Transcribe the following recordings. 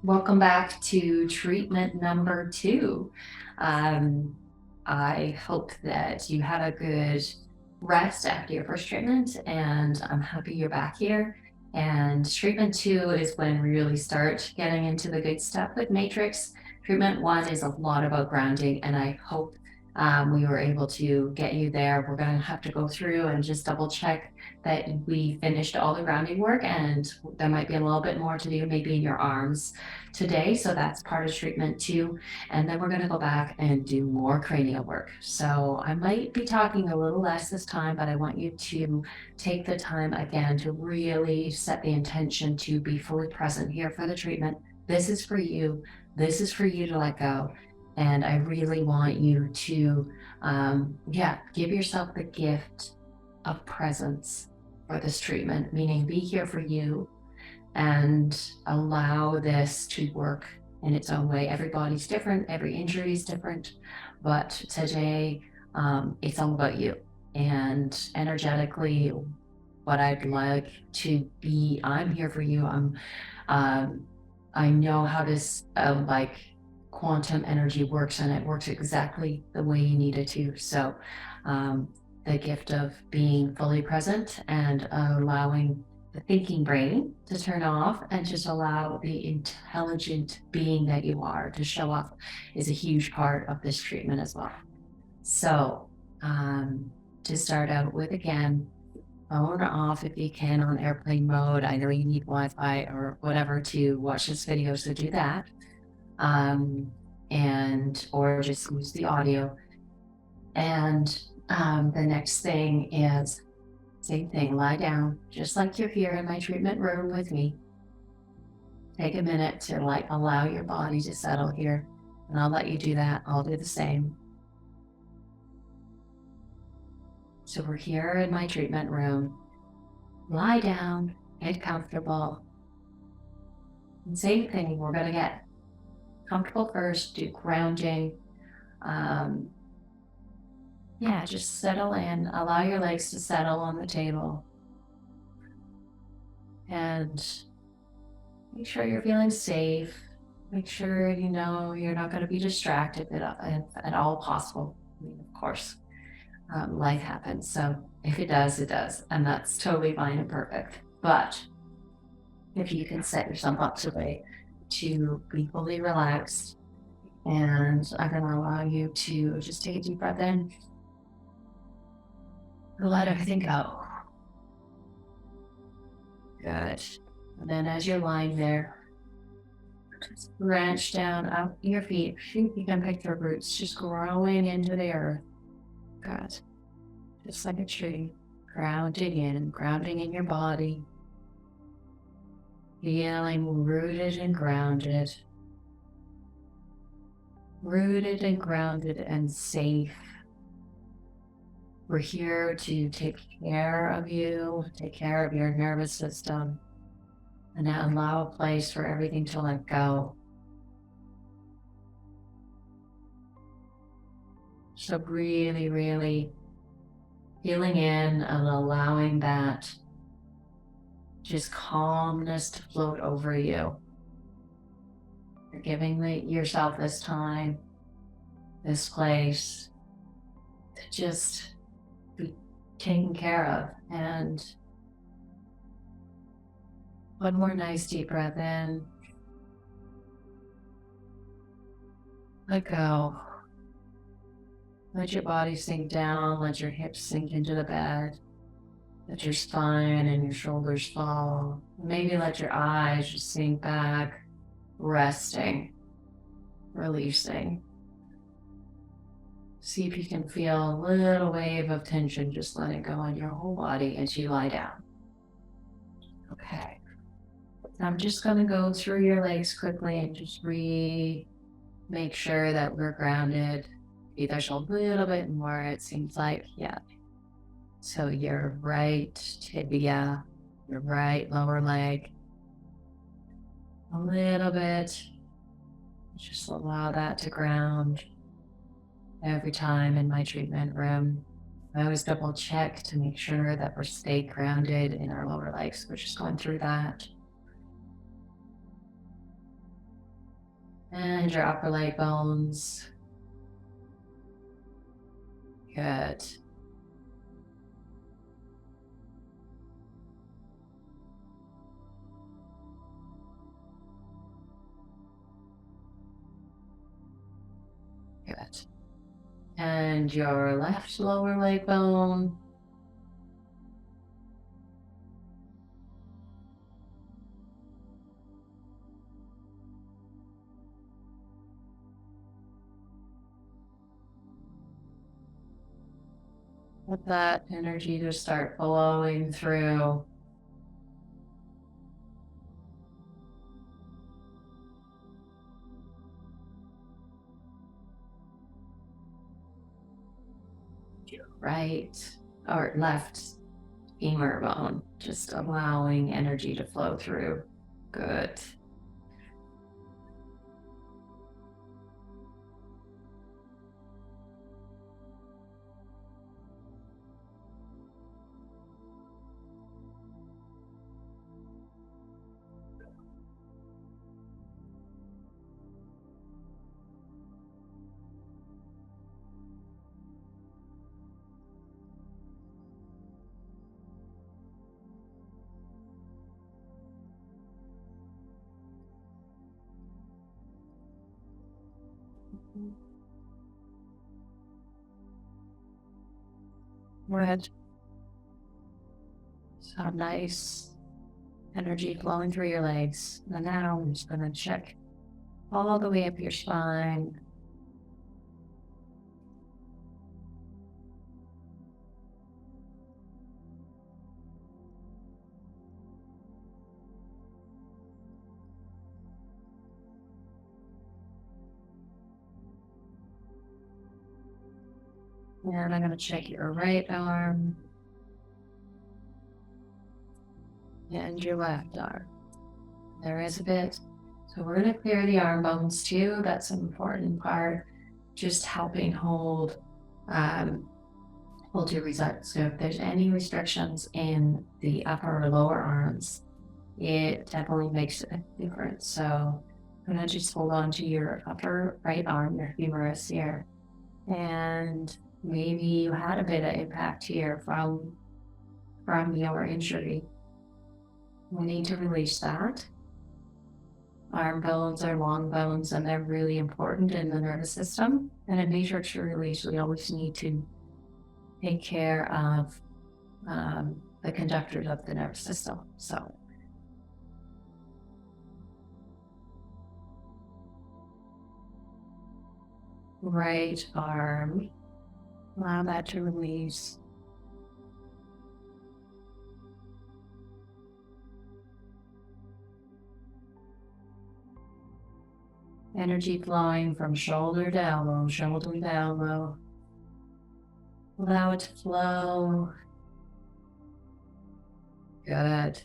Welcome back to treatment number 2. Um, I hope that you had a good rest after your first treatment, and I'm happy you're back here. And treatment 2 is when we really start getting into the good stuff with Matrix. Treatment 1 is a lot about grounding, and I hope we were able to get you there. We're going to have to go through and just double check that we finished all the grounding work, and there might be a little bit more to do, maybe in your arms today. So that's part of treatment 2. And then we're going to go back and do more cranial work. So I might be talking a little less this time, but I want you to take the time again to really set the intention to be fully present here for the treatment. This is for you. This is for you to let go. And I really want you to, give yourself the gift of presence for this treatment, meaning be here for you and allow this to work in its own way. Everybody's different, every injury is different, but today it's all about you. And energetically, what I'd like to be, I'm here for you. Um, I know how this quantum energy works, and it works exactly the way you need it to. So, the gift of being fully present and allowing the thinking brain to turn off and just allow the intelligent being that you are to show up is a huge part of this treatment as well. So, to start out with, again, phone off if you can on airplane mode. I know you need Wi-Fi or whatever to watch this video, so do that. And or just use the audio. And the next thing is same thing, lie down, just like you're here in my treatment room with me. Take a minute to allow your body to settle here, and I'll let you do that. I'll do the same. So we're here in my treatment room. Lie down, get comfortable. And same thing, we're gonna get comfortable first, do grounding. Just settle in, allow your legs to settle on the table. And make sure you're feeling safe. Make sure you know you're not going to be distracted at all possible. I mean, of course, life happens. So if it does, it does. And that's totally fine and perfect. But if you can set yourself up today to be fully relaxed, and I'm going to allow you to just take a deep breath in, let everything go. Good. And then as you're lying there, just branch down out your feet. You can picture roots just growing into the earth. Good. Just like a tree, grounding in your body. Feeling rooted and grounded. Rooted and grounded and safe. We're here to take care of you, take care of your nervous system, and now allow a place for everything to let go. So really, really feeling in and allowing that just calmness to float over you. You're giving yourself this time, this place to just be taken care of. And one more nice deep breath in. Let go. Let your body sink down. Let your hips sink into the bed. Let your spine and your shoulders fall. Maybe let your eyes just sink back, resting, releasing. See if you can feel a little wave of tension just letting go on your whole body as you lie down. Okay. I'm just going to go through your legs quickly and just make sure that we're grounded. Maybe there's a little bit more, it seems like. Yeah. So your right tibia, your right lower leg, a little bit. Just allow that to ground. Every time in my treatment room, I always double check to make sure that we're stay grounded in our lower legs. We're just going through that. And your upper leg bones. Good. Good. And your left lower leg bone. Let that energy just start flowing through. Your right or left femur bone, just allowing energy to flow through. Good. Good. So nice energy flowing through your legs. And now I'm just going to check all the way up your spine. And I'm going to check your right arm and your left arm. There is a bit. So we're going to clear the arm bones too. That's an important part. Just helping hold your results. So if there's any restrictions in the upper or lower arms, it definitely makes a difference. So I'm going to just hold on to your upper right arm, your humerus here. And maybe you had a bit of impact here from your injury. We need to release that. Arm bones are long bones and they're really important in the nervous system. And in matrix release, we always need to take care of the conductors of the nervous system. So right arm, allow that to release. Energy flowing from shoulder to elbow, shoulder to elbow. Allow it to flow. Good.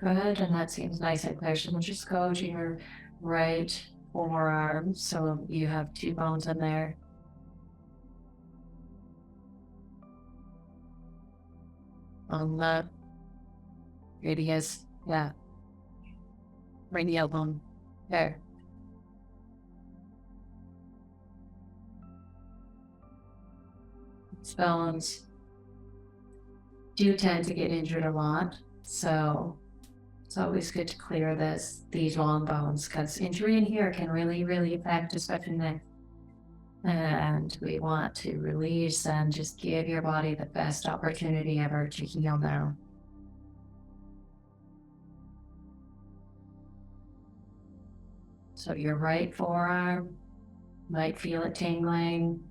Good, and that seems nice and clear. So we'll just go to your right forearm. So you have two bones in there. On the radius, yeah. Radial bone, there. These bones do tend to get injured a lot, so it's always good to clear these long bones because injury in here can really affect especially neck. And we want to release and just give your body the best opportunity ever to heal now. So your right forearm might feel it tingling.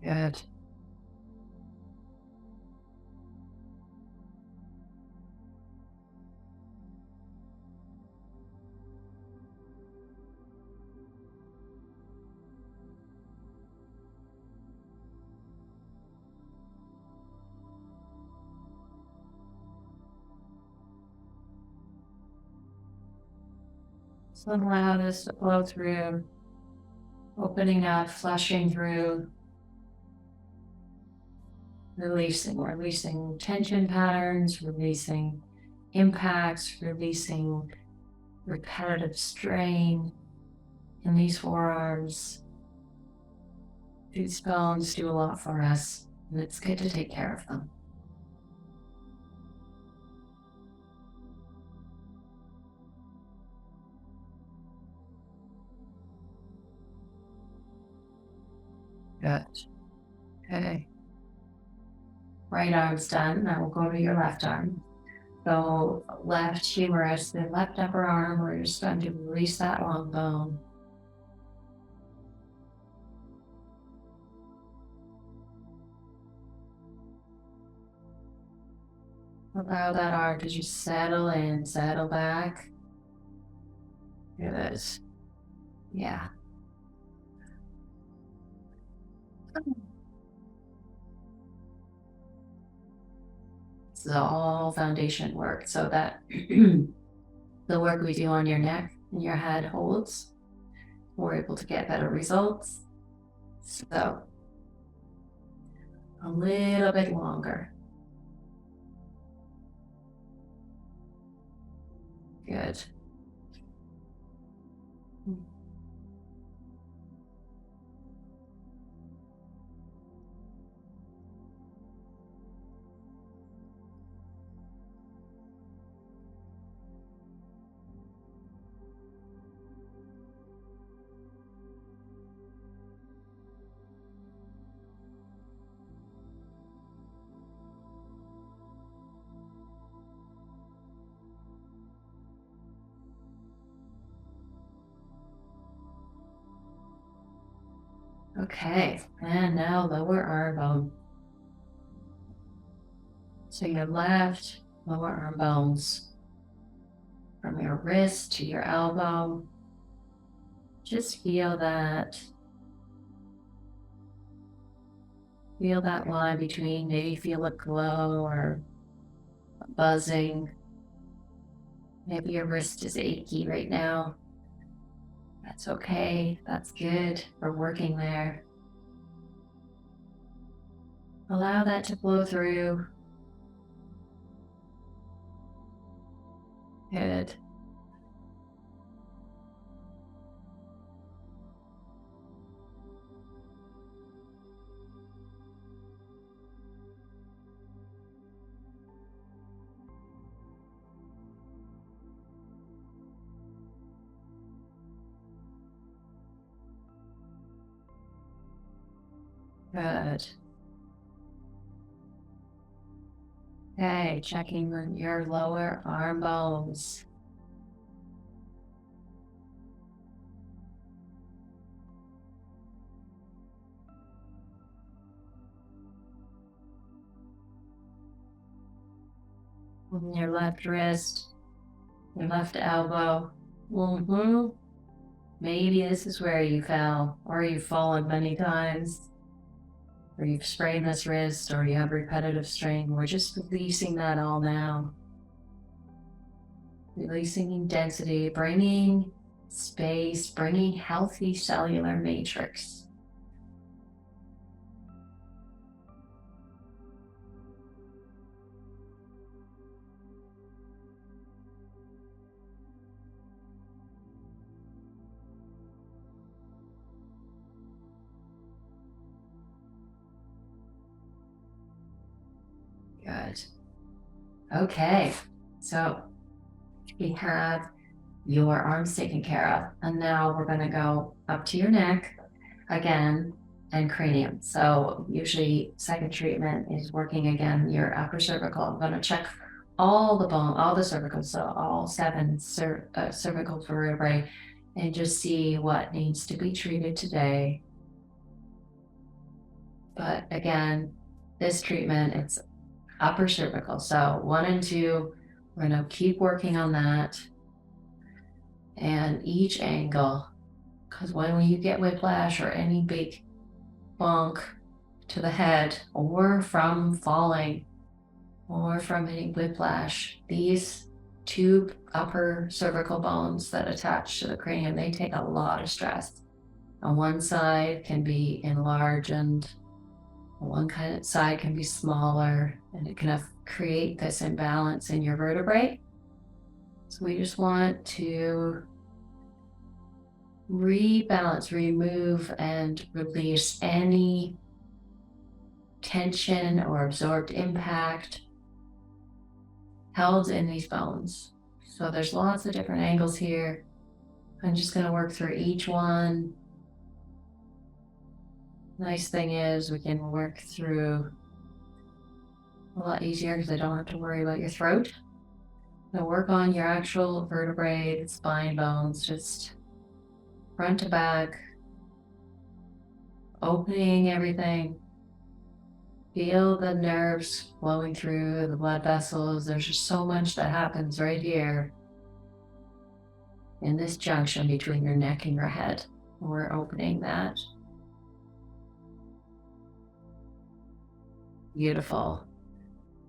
Good. So allow this to flow through, opening up, flushing through, releasing tension patterns, releasing impacts, releasing repetitive strain in these forearms. These bones do a lot for us, and it's good to take care of them. Good. Okay. Right arm's done. Now we'll go to your left arm. So left humerus, the left upper arm, we're just going to release that long bone. Allow that arm to just settle in, settle back. Good. Yeah. This is all foundation work so that the work we do on your neck and your head holds. We're able to get better results. So a little bit longer. Good. Okay, and now lower arm bone. So your left lower arm bones from your wrist to your elbow. Just feel that. Feel that line between, maybe feel a glow or a buzzing. Maybe your wrist is achy right now. That's okay. That's good. We're working there. Allow that to flow through. Good. Good. Okay, checking your lower arm bones. Your left wrist, your left elbow. Maybe this is where you fell, or you've fallen many times, or you've sprained this wrist, or you have repetitive strain. We're just releasing that all now. Releasing density, bringing space, bringing healthy cellular matrix. Good. Okay, so we have your arms taken care of, and now we're going to go up to your neck again and cranium. So usually second treatment is working again your upper cervical. I'm going to check all the bone, all the cervical, so all 7 cervical vertebrae, and just see what needs to be treated today. But again, this treatment, it's upper cervical. So 1 and 2, we're going to keep working on that. And each angle, because when you get whiplash or any big bonk to the head, or from falling, or from hitting whiplash, these 2 upper cervical bones that attach to the cranium, they take a lot of stress. On one side can be enlarged, and one side can be smaller, and it can create this imbalance in your vertebrae. So we just want to rebalance, remove, and release any tension or absorbed impact held in these bones. So there's lots of different angles here. I'm just going to work through each one. Nice thing is we can work through a lot easier because I don't have to worry about your throat. I'm going to work on your actual vertebrae, the spine bones, just front to back, opening everything. Feel the nerves flowing through the blood vessels. There's just so much that happens right here in this junction between your neck and your head. We're opening that. Beautiful.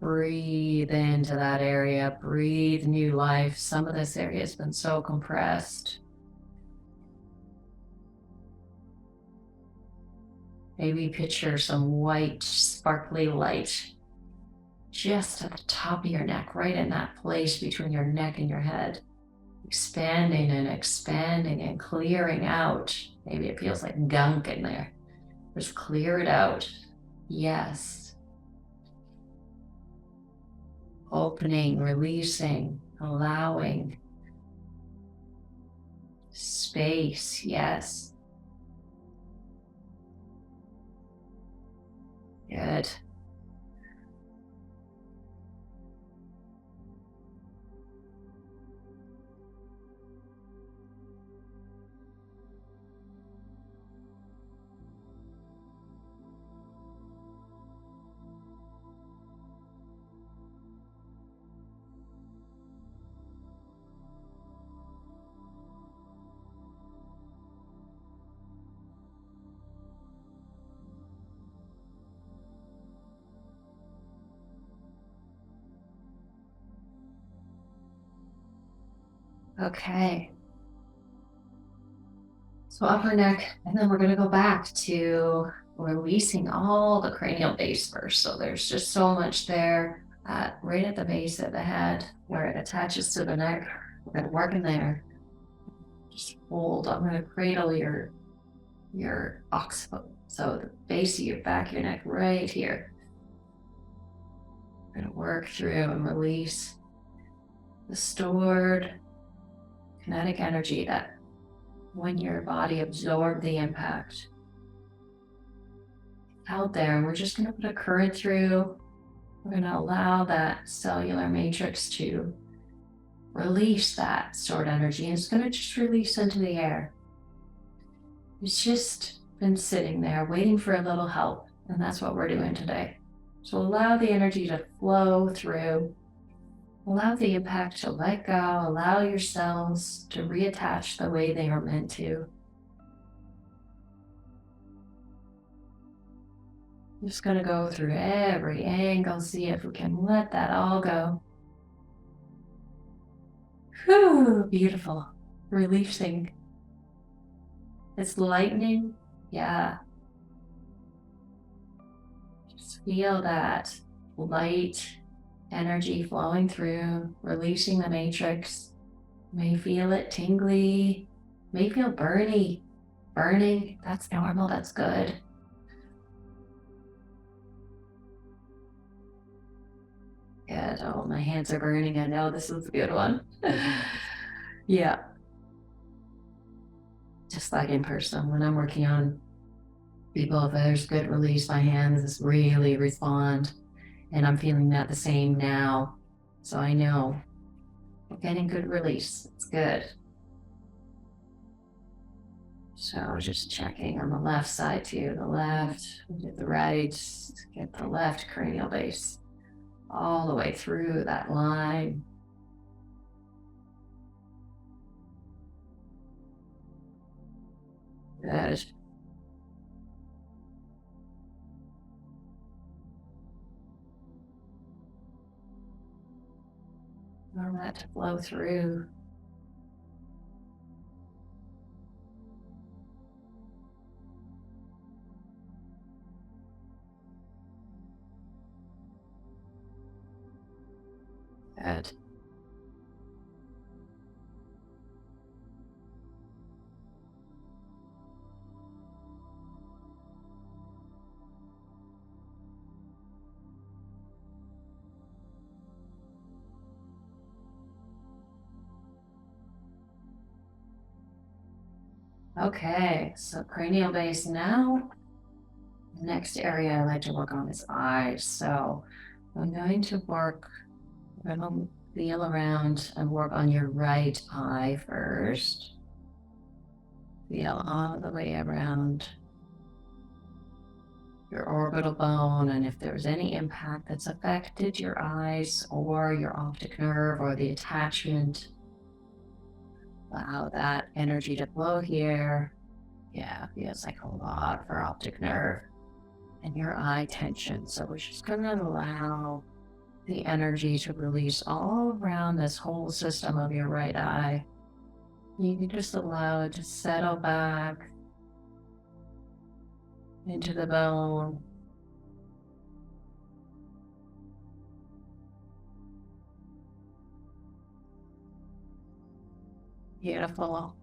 Breathe into that area. Breathe new life. Some of this area has been so compressed. Maybe picture some white, sparkly light just at the top of your neck, right in that place between your neck and your head. Expanding and clearing out. Maybe it feels like gunk in there. Just clear it out. Yes. Opening, releasing, allowing. Space, yes. Good. Okay. So upper neck, and then we're going to go back to releasing all the cranial base first. So there's just so much there, right at the base of the head where it attaches to the neck. We're going to work in there. Just hold. I'm going to cradle your occiput. So the base of your back, your neck, right here. We're going to work through and release the stored kinetic energy that when your body absorbed the impact out there. And we're just going to put a current through. We're going to allow that cellular matrix to release that stored energy. And it's going to just release into the air. It's just been sitting there waiting for a little help. And that's what we're doing today. So allow the energy to flow through. Allow the impact to let go. Allow your cells to reattach the way they are meant to. I'm just going to go through every angle, see if we can let that all go. Whew, beautiful. Releasing. It's lightening. Yeah. Just feel that light energy flowing through, releasing the matrix. You may feel it tingly, may feel burning. That's normal, that's good. Good. Oh, my hands are burning. I know this is a good one. Yeah. Just like in person, when I'm working on people, if there's good release, my hands really respond. And I'm feeling that the same now. So I know we're getting good release. It's good. So just checking on the left side too. The left, we did the right, get the left cranial base all the way through that line. Good. Allow that to flow through. Good. Okay, so cranial base now. Next area I like to work on is eyes. So I'm going to feel around and work on your right eye first. Feel all the way around your orbital bone, and if there's any impact that's affected your eyes or your optic nerve or the attachment, allow that energy to flow here. Yeah, feels like a lot for optic nerve and your eye tension. So we're just going to allow the energy to release all around this whole system of your right eye. You can just allow it to settle back into the bone. Beautiful.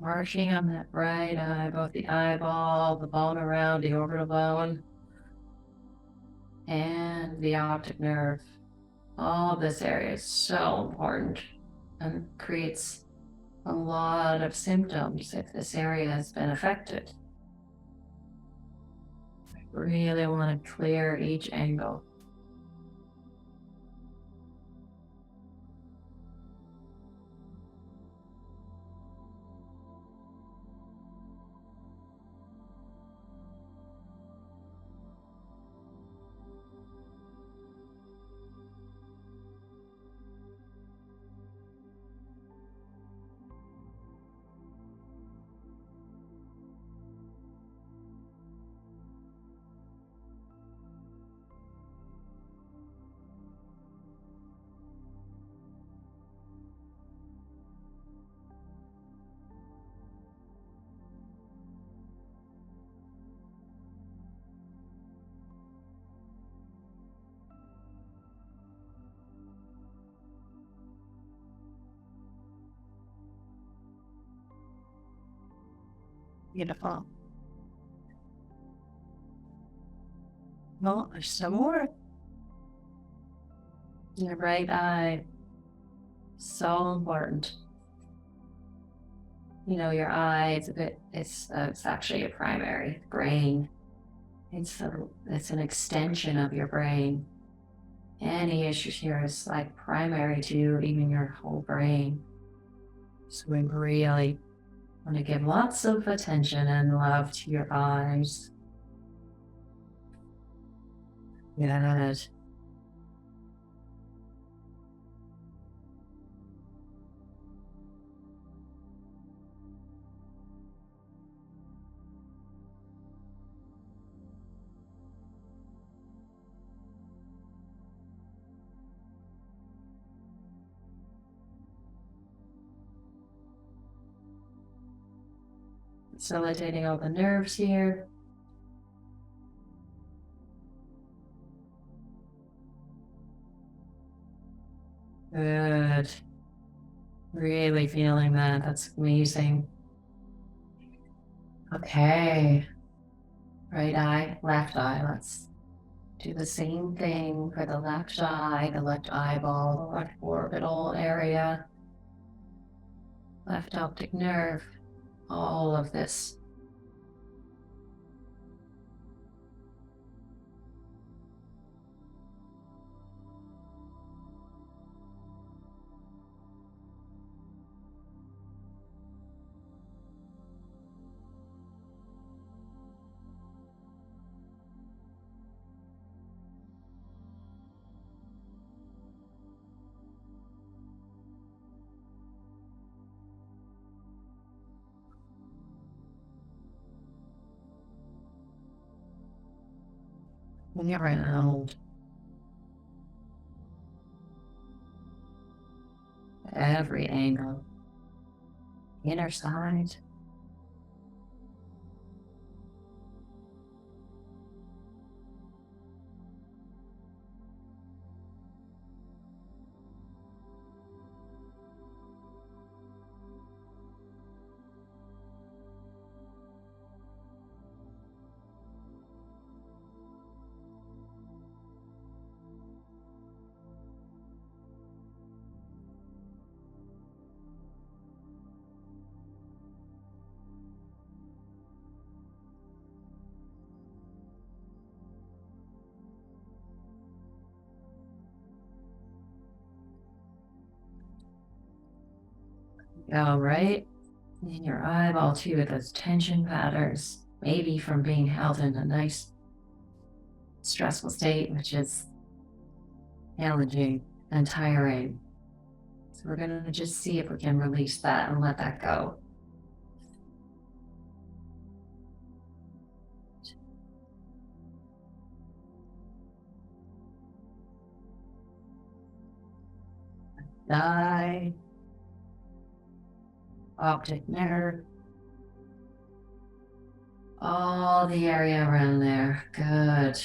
Marching on that right eye, both the eyeball, the bone around the orbital bone, and the optic nerve. All of this area is so important and creates a lot of symptoms if this area has been affected. I really want to clear each angle. Beautiful. Well, there's some more. Your right eye, so important. You know, your eye, it's actually a primary brain. It's an extension of your brain. Any issues here is like primary to even your whole brain. So we really want to give lots of attention and love to your eyes. Good. facilitating all the nerves here. Good. Really feeling that. That's amazing. Okay. Right eye, left eye. Let's do the same thing for the left eye, the left eyeball, the left orbital area, left optic nerve, all of this. Around every angle, inner side. All right. In your eyeball too, with those tension patterns, maybe from being held in a nice stressful state, which is challenging and tiring. So we're going to just see if we can release that and let that go. Eye, optic nerve, all the area around there. Good.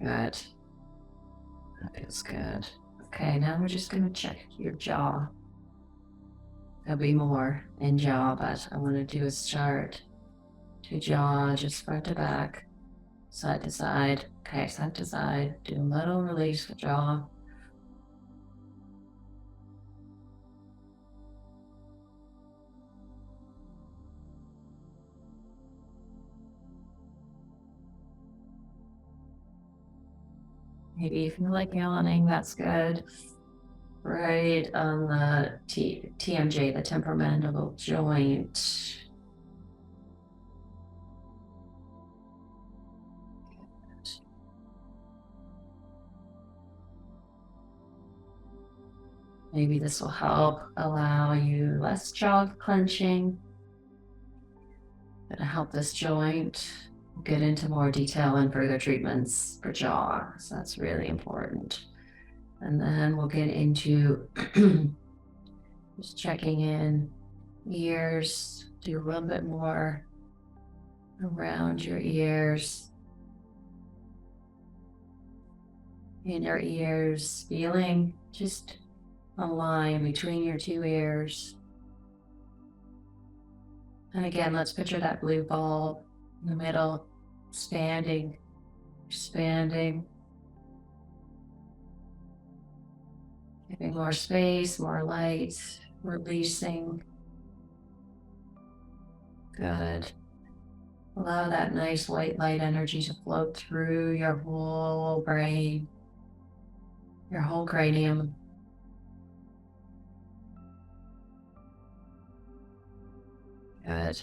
Good. That feels good. Okay, now we're just going to check your jaw. There'll be more in jaw, but I want to do a start to jaw, just front to back, side to side. Okay, side to side. Do a little release for jaw. Maybe you feel like yawning, that's good. Right on the TMJ, the tempomandible joint. Maybe this will help allow you less jaw clenching. Gonna help this joint get into more detail and further treatments for jaw. So that's really important. And then we'll get into just checking in ears, do a little bit more around your ears, in your ears, feeling just a line between your two ears. And again, let's picture that blue ball in the middle, expanding, expanding. Giving more space, more light, releasing. Good. Allow that nice white light energy to flow through your whole brain, your whole cranium. Good.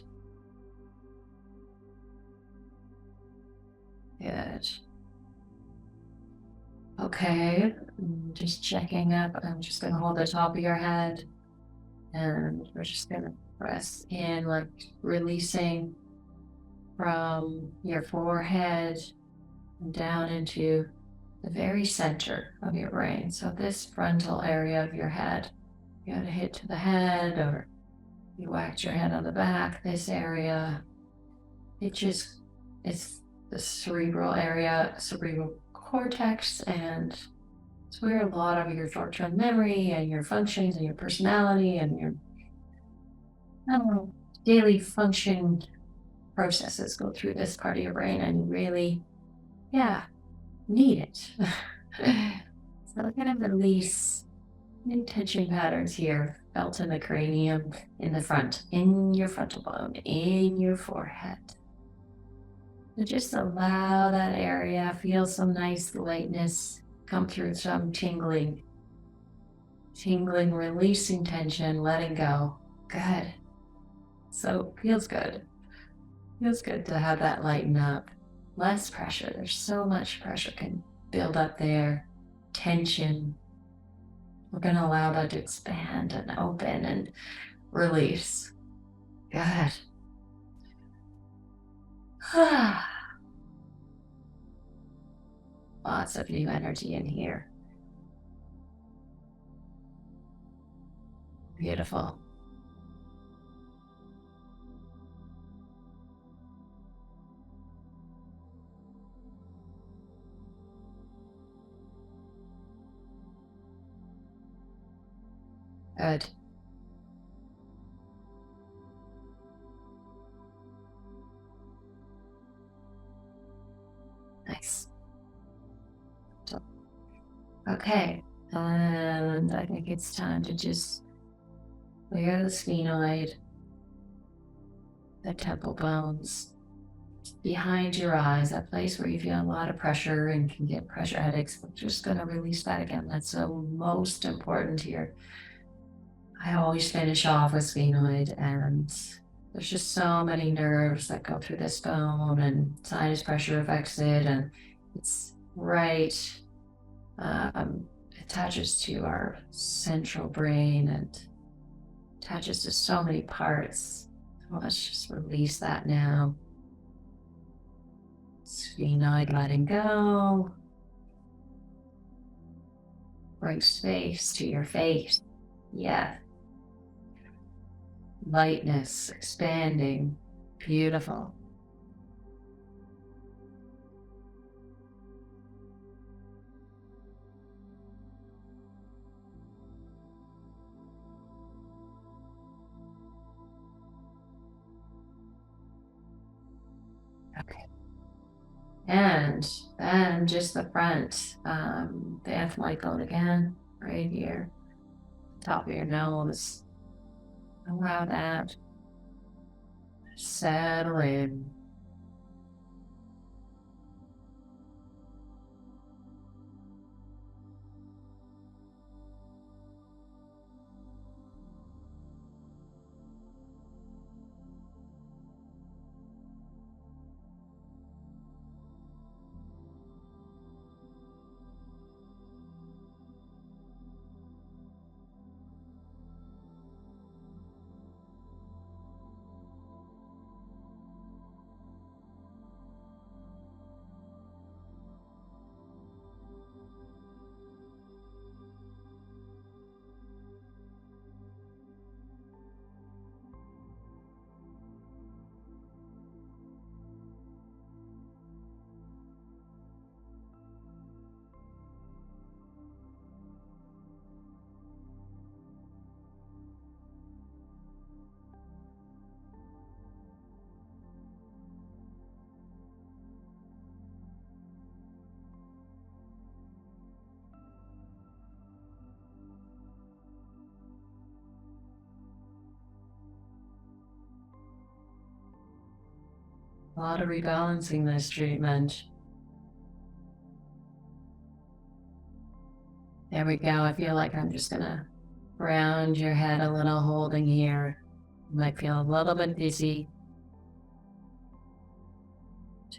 Good. Okay, just checking up. I'm just going to hold the top of your head and we're just going to press in, like releasing from your forehead down into the very center of your brain. So this frontal area of your head, you had a hit to the head or you whacked your head on the back, this area, it's the cerebral area, cerebral cortex, and it's where a lot of your short-term memory and your functions and your personality and your daily function processes go through this part of your brain, and you really, need it. So kind of release any tension patterns here, felt in the cranium, in the front, in your frontal bone, in your forehead. And just allow that area, feel some nice lightness come through, some tingling, releasing tension, letting go. Good. So feels good. Feels good to have that lighten up. Less pressure. There's so much pressure can build up there. Tension. We're going to allow that to expand and open and release. Good. Lots of new energy in here. Beautiful. Good. Nice. Okay, and I think it's time to just clear the sphenoid, the temple bones, behind your eyes, that place where you feel a lot of pressure and can get pressure headaches. We're just going to release that again. That's so most important here. I always finish off with sphenoid, and there's just so many nerves that go through this bone, and sinus pressure affects it, and it's right, attaches to our central brain and attaches to so many parts. So let's just release that now. Sphenoid letting go. Bring space to your face. Yeah. Lightness, expanding. Beautiful. Okay. And then just the front, the ethmoid bone again, right here, top of your nose. Allow that. Settle in. A lot of rebalancing this treatment. There we go. I feel like I'm just gonna round your head a little, holding here. You might feel a little bit dizzy.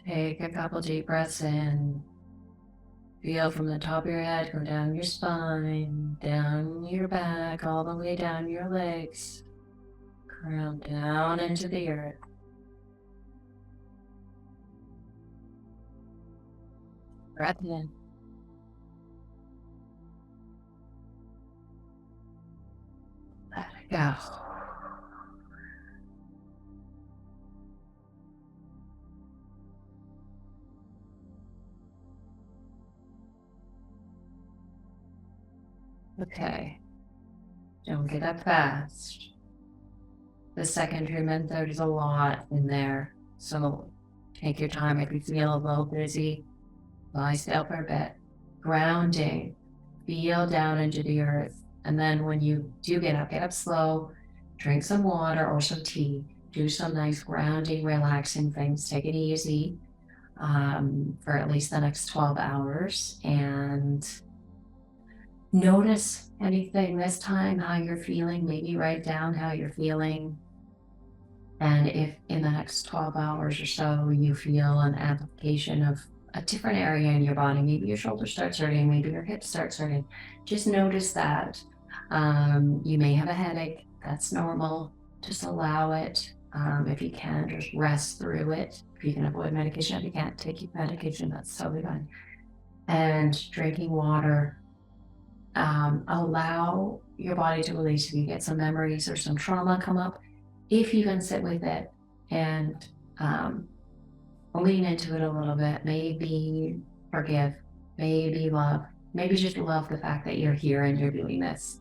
Take a couple deep breaths in. Feel from the top of your head, go down your spine, down your back, all the way down your legs. Ground down into the earth. Breath in. Go. Okay. Don't get up fast. The second treatment, there's a lot in there. So take your time. If you feel a little busy, lie still for a bit. Grounding. Feel down into the earth. And then when you do get up slow, drink some water or some tea. Do some nice grounding, relaxing things. Take it easy for at least the next 12 hours. And notice anything this time, how you're feeling. Maybe write down how you're feeling. And if in the next 12 hours or so you feel an application of a different area in your body, maybe your shoulder starts hurting, maybe your hips starts hurting, just notice that. You may have a headache. That's normal. Just allow it. If you can, just rest through it. If you can avoid medication, if you can't take your medication, that's totally fine. And drinking water. Allow your body to release. If you get some memories or some trauma come up, if you can sit with it and lean into it a little bit, maybe forgive, maybe love, maybe just love the fact that you're here and you're doing this,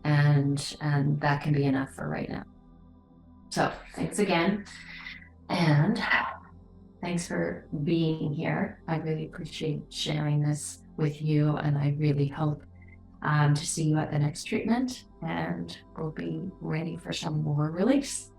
and that can be enough for right now. So thanks again, and thanks for being here. I really appreciate sharing this with you, and I really hope to see you at the next treatment, and we'll be ready for some more release.